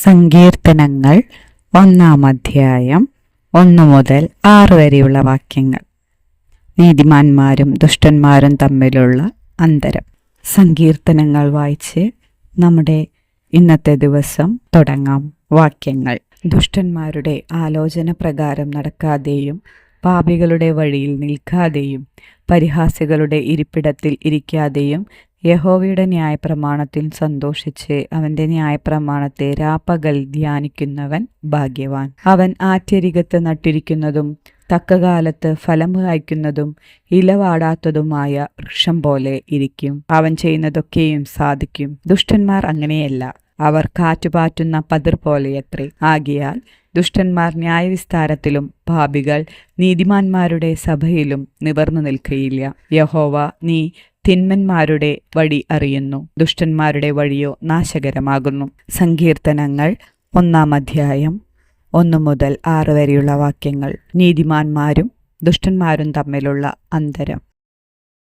സങ്കീർത്തനങ്ങൾ 1-ാം അധ്യായം 1 മുതൽ 6 വരെയുള്ള വാക്യങ്ങൾ. നീതിമാന്മാരും ദുഷ്ടന്മാരും തമ്മിലുള്ള അന്തരം. സങ്കീർത്തനങ്ങൾ വായിച്ച് നമ്മുടെ ഇന്നത്തെ ദിവസം തുടങ്ങാം. വാക്യങ്ങൾ: ദുഷ്ടന്മാരുടെ ആലോചന പ്രകാരം നടക്കാതെയും പാപികളുടെ വഴിയിൽ നിൽക്കാതെയും പരിഹാസികളുടെ ഇരിപ്പിടത്തിൽ ഇരിക്കാതെയും യഹോവയുടെ ന്യായപ്രമാണത്തിൽ സന്തോഷിച്ച് അവൻ്റെ ന്യായപ്രമാണത്തെ രാപ്പകൽ ധ്യാനിക്കുന്നവൻ ഭാഗ്യവാൻ. അവൻ ആറ്റരികത്ത് നട്ടിരിക്കുന്നതും തക്കകാലത്ത് ഫലം കായ്ക്കുന്നതും ഇലവാടാത്തതുമായ വൃക്ഷം പോലെ ഇരിക്കും. അവൻ ചെയ്യുന്നതൊക്കെയും സാധിക്കും. ദുഷ്ടന്മാർ അങ്ങനെയല്ല, അവർ കാറ്റുപാറ്റുന്ന പതിർ പോലെയത്രേ. ആകയാൽ ദുഷ്ടന്മാർ ന്യായവിസ്താരത്തിലും പാപികൾ നീതിമാന്മാരുടെ സഭയിലും നിവർന്നു നിൽക്കുകയില്ല. യഹോവ, നീ തിന്മന്മാരുടെ വഴി അറിയുന്നു, ദുഷ്ടന്മാരുടെ വഴിയോ നാശകരമാകുന്നു. സങ്കീർത്തനങ്ങൾ 1-ാം അധ്യായം 1 മുതൽ 6 വരെയുള്ള വാക്യങ്ങൾ. നീതിമാന്മാരും ദുഷ്ടന്മാരും തമ്മിലുള്ള അന്തരം.